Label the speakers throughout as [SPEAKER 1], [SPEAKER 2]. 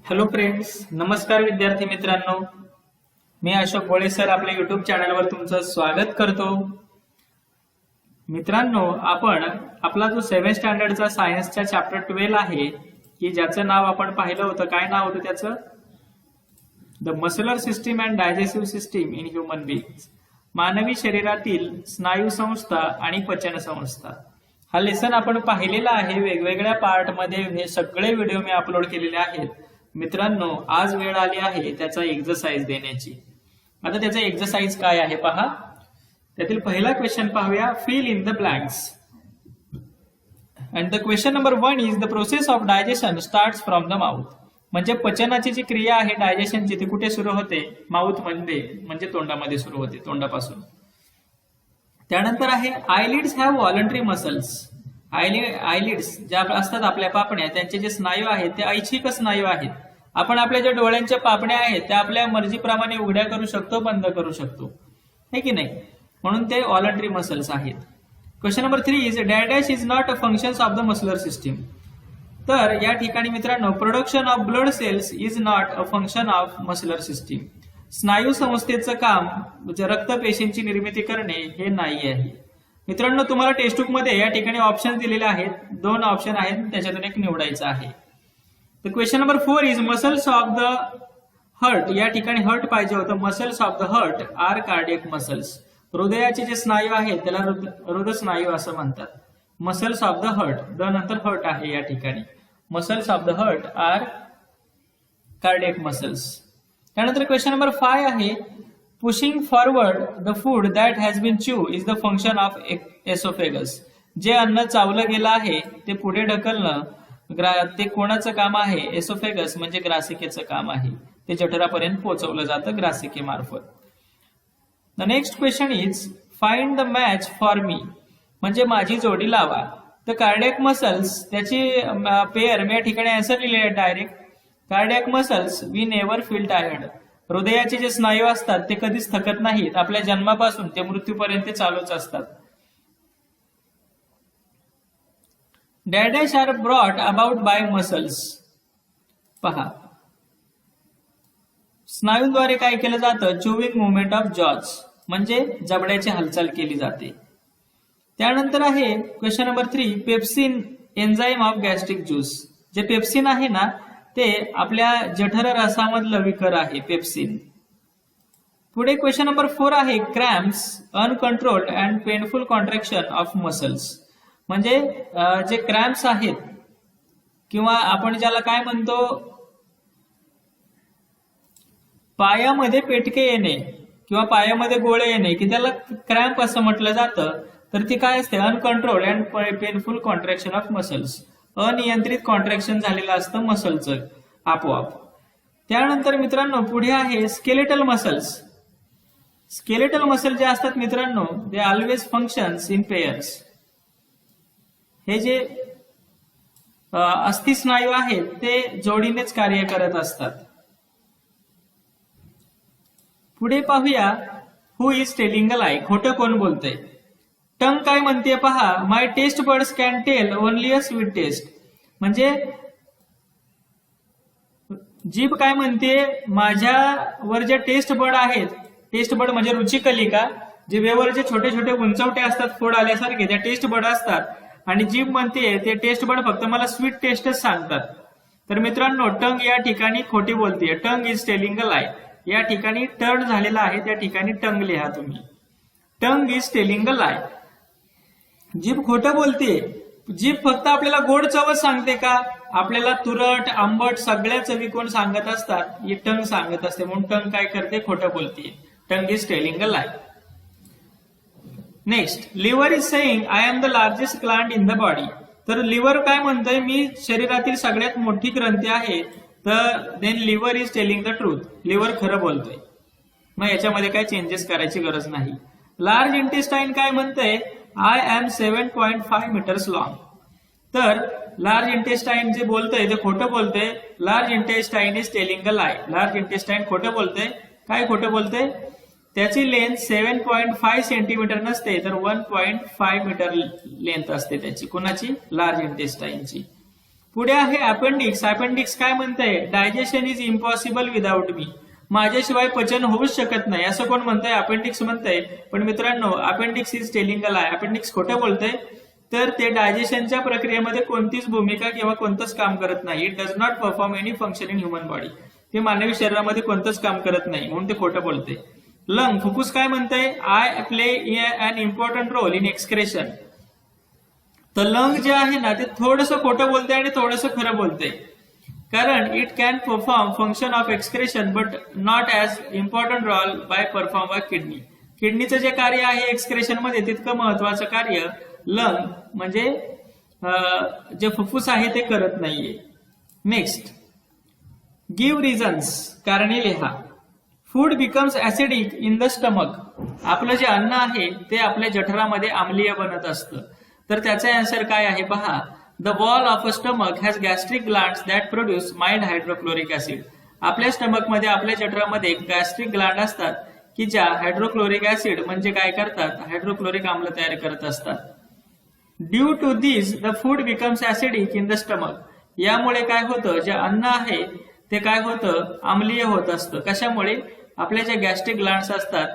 [SPEAKER 1] Hello friends, नमस्कार विद्यार्थी मित्रांनो. मी अशोक गोळे सर आपल्या युट्यूब चॅनलवर तुमचं स्वागत करतो. मित्रांनो, आपण आपला जो 7th स्टँडर्डचा सायन्सचा चॅप्टर 12 आहे की ज्याचं नाव आपण पाहिलं होतं. काय नाव होतं त्याचं? The muscular system and digestive system in human beings. मानवी शरीरातील स्नायू संस्था आणि पचन संस्था. हा लेसन आपण पाहिलेला आहे. वेगवेगळ्या पार्टमध्ये हे सगळे व्हिडिओ मी अपलोड केलेले आहेत. मित्रांनो, आज वेळ आली आहे त्याचा एक्सरसाइज देण्याची. आता त्याचा एक्सरसाइज काय आहे पहा. त्यातील पहिला क्वेश्चन पाहूया. Fill in the blanks. And the question number 1 is the process of digestion starts from the mouth. म्हणजे पचनाची जी क्रिया आहे डायजेशनची ती कुठे सुरू होते? माउथ मध्ये, म्हणजे तोंडामध्ये सुरू होते, तोंडापासून. त्यानंतर आहे आयलिड्स हॅव व्हॉलंटरी मसल्स. आयलिड्स ज्या असतात आपल्या पापण्या, त्यांचे जे स्नायू आहेत ते ऐच्छिक स्नायू आहेत. आपण आपल्या ज्या डोळ्यांच्या पापण्या आहेत त्या आपल्या मर्जीप्रमाणे उघड्या करू शकतो, बंद करू शकतो, हे की नाही? म्हणून ते व्हॉलंटरी मसल्स आहेत. Question number 3 is dash is not a functions of the muscular system. तर या ठिकाणी मित्रांनो, production of blood cells is not a function of muscular system. स्नायू संस्थेचं काम रक्तपेशींची निर्मिती करणे हे नाही आहे. मित्रांनो, तुम्हाला टेक्स्टबुक मध्ये या ठिकाणी ऑप्शन दिलेले आहेत. 2 ऑप्शन आहेत, त्याच्यातून एक निवडायचं आहे. तर question number 4 is muscles of the heart. या ठिकाणी हर्ट पाहिजे होतं. Muscles of the heart are cardiac muscles. हृदयाचे जे स्नायू आहेत त्याला हृदय स्नायू असं म्हणतात. Muscles of the heart, the नंतर हर्ट आहे या ठिकाणी. Muscles of the heart are cardiac muscles. त्यानंतर क्वेश्चन नंबर 5 आहे pushing forward the food that has been chew is the function of oesophagus. जे अन्न चावलं गेलं आहे ते पुढे ढकलणं ते कोणाचं काम आहे? एसोफेगस म्हणजे ग्रासिकेचं काम आहे. ते जठरापर्यंत पोहोचवलं जातं ग्रासिकेमार्फत. The next question is find the match for me. म्हणजे माझी जोडी लावा. तर कार्डियक मसल्स त्याची पेअर मी या ठिकाणी आन्सर लिहिलेले आहे direct. Cardiac muscles we never feel tired. हृदयाचे जे स्नायू असतात ते कधीच थकत नाहीत. आपल्या जन्मापासून ते मृत्यूपर्यंत चालूच असतात. Dash are brought about by muscles. पहा, स्नायूद्वारे काय केलं जातं? चुविंग मुवमेंट ऑफ जॉज, म्हणजे जबड्याची हालचाल केली जाते. त्यानंतर आहे question number 3 pepsin enzyme of gastric juice. जे पेप्सिन आहे ना ते आपल्या जठर रसामधलं विकर आहे, पेप्सिन. पुढे क्वेश्चन नंबर 4 आहे cramps uncontrolled and painful contraction of muscles. म्हणजे जे क्रॅम्प्स आहेत किंवा आपण ज्याला काय म्हणतो, पायामध्ये पेटके येणे किंवा पायामध्ये गोळे येणे की त्याला क्रॅम्प असं म्हटलं जातं. तर ती काय असते? Uncontrolled and painful contraction of muscles. अनियंत्रित कॉन्ट्रॅक्शन झालेलं असतं मसलचं आपोआप. त्यानंतर मित्रांनो पुढे आहे स्केलेटल मसल्स. स्केलेटल मसल जे असतात मित्रांनो, they always functions in pairs. हे जे अस्थि स्नायू आहेत ते जोडीनेच कार्य करत असतात. पुढे पाहूया हु इज टेलिंग अ लाय. खोटं कोण बोलतंय? टंग काय म्हणते पहा. My taste buds can tell only a sweet taste. म्हणजे जीभ काय म्हणते? माझ्यावर जे टेस्ट बर्ड आहेत, टेस्ट बर्ड म्हणजे रुचिकलिका, जिभेवर जे छोटे छोटे उंचवटे असतात फोड आल्यासारखे, त्या टेस्ट बर्ड असतात. आणि जीभ म्हणते ते टेस्ट बर्ड फक्त मला स्वीट टेस्टच सांगतात. तर मित्रांनो, टंग या ठिकाणी खोटी बोलते. टंग इज टेलिंग अ लाय. या ठिकाणी टर्न झालेला आहे, त्या ठिकाणी टंग लिहा तुम्ही. टंग इज टेलिंग अ लाय. जीभ खोटं बोलते. जीभ फक्त आपल्याला गोड चवच सांगते का? आपल्याला तुरट, आंबट सगळ्या चवी कोण सांगत असतात? ही टंग सांगत असते. म्हणून टंग काय करते? खोटं बोलते. Tongue is telling a lie. Next, liver is saying I am the largest gland in the body. तर लिव्हर काय म्हणतोय? मी शरीरातील सगळ्यात मोठी ग्रंथी आहे. तर then liver is telling the truth. Liver खरं बोलतोय. मग याच्यामध्ये काय चेंजेस करायची गरज नाही. लार्ज इंटेस्टाईन काय म्हणतंय? I am 7.5 metres long. तर लार्ज इंटेस्टाईन जे बोलतंय ते खोटं बोलतंय. Large intestine is telling a lie. Large intestine खोटं बोलतंय. काय खोटं बोलतंय? त्याची लेंथ 7.5 सेंटीमीटर नसते, तर 1.5 मीटर लेंथ असते त्याची. कोणाची? लार्ज इंटेस्टाईनची. पुढे आहे अपेंडिक्स. अपेंडिक्स काय म्हणतंय? Digestion is impossible without me. माझ्याशिवाय पचन होऊच शकत नाही असं कोण म्हणतंय? अपेंडिक्स म्हणतंय. पण मित्रांनो, appendix is telling a lie. Appendix खोटं बोलतंय. तर ते डायजेशनच्या प्रक्रियेमध्ये कोणतीच भूमिका किंवा कोणतंच काम करत नाही. It does not perform any function in human body. ते मानवी शरीरामध्ये कोणतंच काम करत नाही, म्हणून ते खोटं बोलते. लंग, फुफ्फुस काय म्हणतंय? I play an important role in excretion. तर लंग जे आहे ना, ते थोडंसं खोटं बोलते आणि थोडंसं खरं बोलते. कारण it can perform function of excretion but not as important role by perform by kidney. किडनीचं जे कार्य आहे एक्सक्रेशन मध्ये तितकं महत्वाचं कार्य लंग म्हणजे जे फुफ्फुस आहे ते करत नाहीये. Next, give reasons. कारणे लिहा. Food becomes acidic in the stomach. आपलं जे अन्न आहे ते आपल्या जठरामध्ये आम्लीय बनत असतं. तर त्याचा आन्सर काय आहे पहा. The wall of a stomach has gastric glands that produce mild hydrochloric acid. आपल्या स्टमकमध्ये, आपल्या जठरामध्ये गॅस्ट्रिक ग्लँड असतात की ज्या हायड्रोक्लोरिक ऍसिड म्हणजे काय करतात? हायड्रोक्लोरिक आम्ल तयार करत असतात. Due to this the food becomes acidic in the stomach. यामुळे काय होतं? जे अन्न आहे ते काय होतं? आम्लीय होत असतं. कशामुळे? आपल्या ज्या गॅस्ट्रिक ग्लँड्स असतात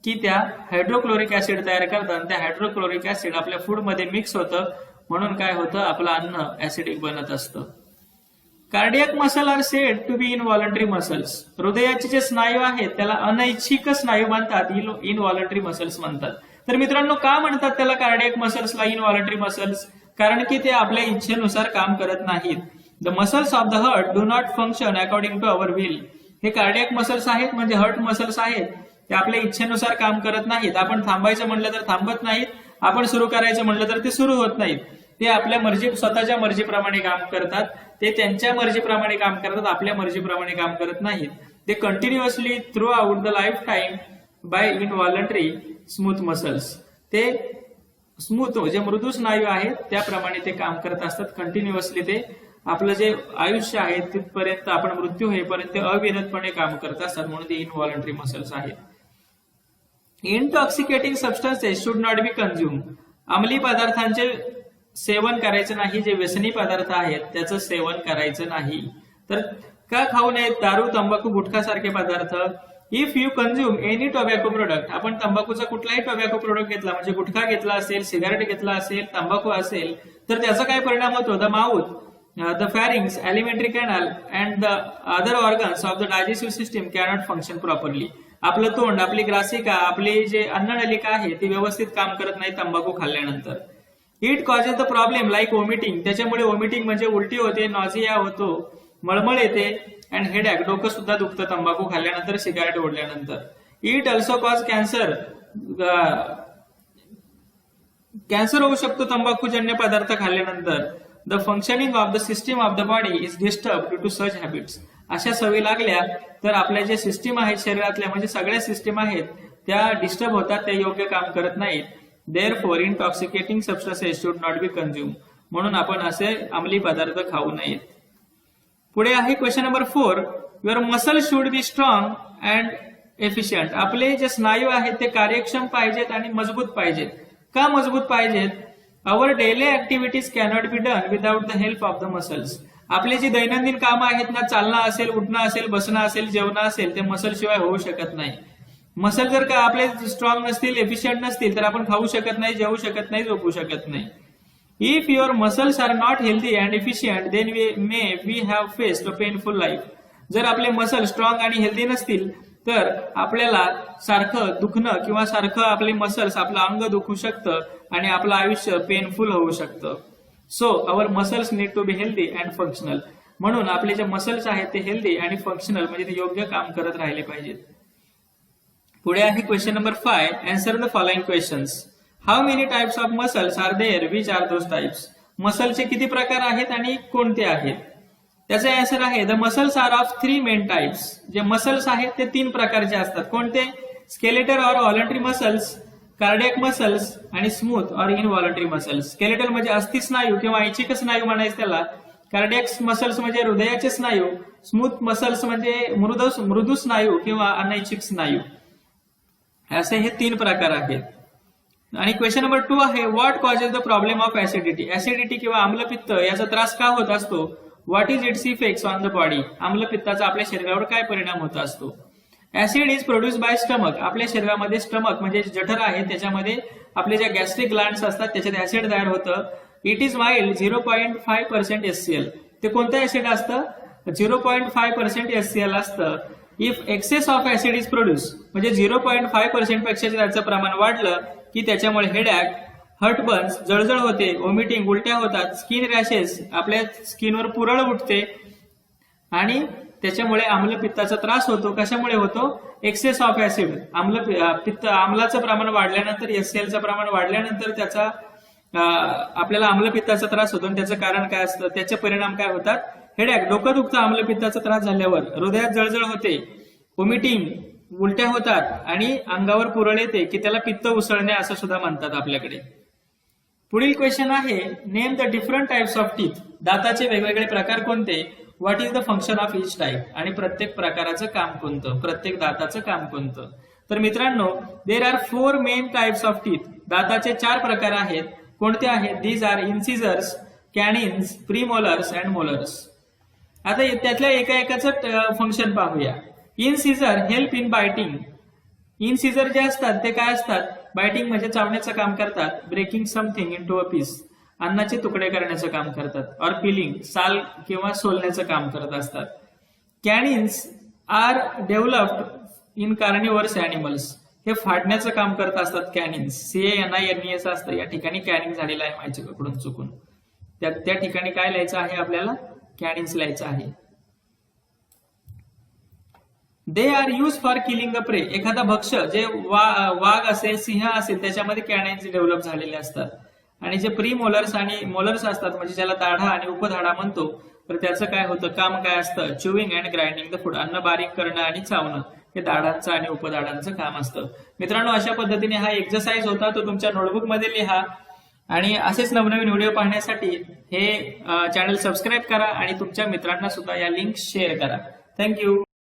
[SPEAKER 1] की त्या हायड्रोक्लोरिक ऍसिड तयार करतात. त्या हायड्रोक्लोरिक ऍसिड आपल्या फूडमध्ये मिक्स होतं, म्हणून काय होतं? आपलं अन्न ऍसिडिक बनत असतं. Cardiac muscle are said to be involuntary muscles. हृदयाचे जे स्नायू आहेत त्याला अनैच्छिक स्नायू म्हणतात, इनव्हॉलंटरी मसल्स म्हणतात. तर मित्रांनो, का म्हणतात त्याला कार्डियक मसल्सला इनव्हॉलंटरी मसल्स? कारण की ते आपल्या इच्छेनुसार काम करत नाहीत. The muscles of the heart do not function according to our will. हे कार्डियक मसल्स आहेत म्हणजे हार्ट मसल्स आहेत, ते आपल्या इच्छेनुसार काम करत नाहीत. आपण थांबायचं म्हणलं तर थांबत नाहीत, आपण सुरू करायचं म्हणलं तर ते सुरू होत नाहीत. ते आपल्या स्वतःच्या मर्जीप्रमाणे काम करतात. ते त्यांच्या मर्जीप्रमाणे काम करतात, आपल्या मर्जीप्रमाणे काम करत नाहीत. ते continuously throughout the lifetime by involuntary smooth muscles. ते स्मूथ जे मृदू स्नायू आहेत त्याप्रमाणे ते काम करत असतात. कंटिन्युअसली ते आपलं जे आयुष्य आहे तिथपर्यंत, आपण मृत्यू होईपर्यंत अविरतपणे काम करत असतात, म्हणून ते इनव्हॉलंटरी मसल्स आहेत. Intoxicating substances should not be consume. अंमली पदार्थांचे सेवन करायचं नाही. जे व्यसनी पदार्थ आहेत त्याचं सेवन करायचं नाही. तर का खाऊ नयेत? दारू, तंबाखू, गुटखा सारखे पदार्थ. If you consume any tobacco product. आपण तंबाखूचा कुठलाही टोबॅको प्रोडक्ट घेतला, म्हणजे गुटखा घेतला असेल, सिगारेट घेतला असेल, तंबाखू असेल, तर त्याचा काय परिणाम होतो? The mouth, the pharynx, alimentary canal and the other organs of the digestive system cannot function properly. आपलं तोंड, आपली ग्रासिका, आपली जे अन्ननलिका आहे ती व्यवस्थित काम करत नाही तंबाखू खाल्ल्यानंतर. It causes the problem like vomiting. त्याच्यामुळे वॉमिटिंग म्हणजे उलटी होते, नॉझिया होतो, मळमळ येते, अँड हेडॅक, डोकं सुद्धा दुखतं तंबाखू खाल्ल्यानंतर, सिगारेट ओढल्यानंतर. It also cause cancer. Cancer होऊ शकतो तंबाखूजन्य पदार्थ खाल्ल्यानंतर. The functioning of the system of the body is disturb due to such habits. अशा सवयी लागल्या तर आपल्या जे सिस्टीम आहेत शरीरातल्या, म्हणजे सगळ्या सिस्टीम आहेत त्या डिस्टर्ब होतात, त्या योग्य काम करत नाहीत. Therefore intoxicating substances should not be consume. म्हणून आपण असे अंमली पदार्थ खाऊ नयेत. पुढे आहे question number 4. Your muscle should be strong and efficient. आपले जे स्नायू आहेत ते कार्यक्षम पाहिजेत आणि मजबूत पाहिजेत. का मजबूत पाहिजेत? Our daily activities cannot be done without the help of the muscles. आपली जी दैनंदिन कामं आहेत ना, चालणं असेल, उठणं असेल, बसणं असेल, जेवण असेल, ते मसल शिवाय होऊ शकत नाही. मसल जर का आपले स्ट्रॉंग नसतील, एफिशियंट नसतील, तर आपण खाऊ शकत नाही, जेवू शकत नाही, झोपू शकत नाही. If your muscles are not healthy and efficient then we have faced a painful life. जर आपले मसल स्ट्रॉंग आणि हेल्दी नसतील तर आपल्याला सारखं दुखणं किंवा सारखं आपले मसल्स, आपलं अंग दुखू शकतं आणि आपलं आयुष्य पेनफुल होऊ शकतं. So our muscles need to be healthy and functional. म्हणून आपले जे मसल्स आहेत ते हेल्दी आणि फंक्शनल म्हणजे ते योग्य काम करत राहिले पाहिजेत. पुढे आहे question number 5. Answer the following questions. How many types of muscles are there? Which are those types? मसलचे किती प्रकार आहेत आणि कोणते आहेत? त्याचा आन्सर आहे the muscles are of 3 main types. जे मसल्स आहेत ते 3 प्रकारचे असतात. कोणते? Skeletal or voluntary muscles, cardiac muscles आणि smooth or involuntary muscles. Skeletal म्हणजे अस्थि स्नायू किंवा ऐच्छिक स्नायू म्हणायचं त्याला. कार्डियक मसल्स म्हणजे हृदयाचे स्नायू. स्मूथ मसल्स म्हणजे मृदू स्नायू किंवा अनैच्छिक स्नायू. असे हे 3 प्रकार आहेत. आणि क्वेश्चन नंबर 2 आहे, what causes the problem of acidity. Acidity किंवा आम्लपित्त याचा त्रास का होत असतो? What is its effects on the body. आम्लपित्ताचा आपल्या शरीरावर काय परिणाम होत असतो? Acid is produce by stomach. आपल्या शरीरामध्ये स्टमक म्हणजे जठर आहे, त्याच्यामध्ये आपले ज्या गॅस्ट्रिक ग्लँड्स असतात त्याच्यात ऍसिड तयार होतं. It is mild 0.5% HCl. ते कोणतं ऍसिड असतं? 0.5% HCl असतं. If excess of acid is produce म्हणजे 0.5% पेक्षा त्याचं प्रमाण वाढलं की त्याच्यामुळे हेडॅक, हर्टबर्न्स, जळजळ होते, व्हॉमिटिंग, उलट्या होतात, स्किन रॅशेस, आपल्या स्किनवर पुरळ उठते आणि त्याच्यामुळे आम्लपित्ताचा त्रास होतो. कशामुळे होतो? Access of acid. आम्लाचं प्रमाण वाढल्यानंतर, HClचं प्रमाण वाढल्यानंतर त्याचा आपल्याला आम्लपित्ताचा त्रास होतो. आणि त्याचं कारण काय असतं? त्याचे परिणाम काय होतात? हेडॅक, डोकं दुखतं आम्लपित्ताचा त्रास झाल्यावर, हृदयात जळजळ होते, व्हॉमिटिंग, उलट्या होतात आणि अंगावर पुरळ येते की त्याला पित्त उसळणे असं सुद्धा म्हणतात आपल्याकडे. पुढील क्वेश्चन आहे, name the different types of teeth. दाताचे वेगवेगळे प्रकार कोणते? What is the function of each type. आणि प्रत्येक प्रकाराचं काम कोणतं? प्रत्येक दाताचं काम कोणतं? तर मित्रांनो, there are 4 main types of teeth. दाताचे 4 प्रकार आहेत. कोणते आहेत? These are incisors, canines, premolars and molars. आता त्यातल्या एकाचं फंक्शन पाहूया. Incisor help in biting. Incisor जे असतात ते काय असतात? बायटिंग म्हणजे चावण्याचं काम करतात. Breaking something into a piece, अन्नाचे तुकडे करण्याचं काम करतात. ऑर पिलिंग, साल किंवा सोलण्याचं काम करत असतात. Canines are developed in carnivorous animals. हे फाडण्याचं काम करत असतात कॅनिन्स. CANINES असतं. या ठिकाणी कॅनिंग झालेलं आहे माझ्याकडून चुकून. त्या ठिकाणी काय लिहायचं आहे आपल्याला? कॅनिन्स लिहायचं आहे. They are use for killing the prey. एखादा भक्ष्य जे वाघ असेल, सिंह असेल, त्याच्यामध्ये कॅनाइन्स डेव्हलप झालेले असतात. आणि जे प्री मोलर्स आणि मोलर्स असतात म्हणजे ज्याला दाढा आणि उपदाढा म्हणतो, तर त्याचं काय होतं? काम काय असतं? Chewing and grinding the food. अन्न बारीक करणं आणि चावणं हे दाढांचं आणि उपदाढांचं काम असतं. मित्रांनो, अशा पद्धतीने हा एक्सरसाइज होता, तो तुमच्या नोटबुक मध्ये लिहा. आणि असेच नवनवीन व्हिडिओ पाहण्यासाठी हे चॅनल सबस्क्राईब करा आणि तुमच्या मित्रांना सुद्धा या लिंक शेअर करा. थँक्यू.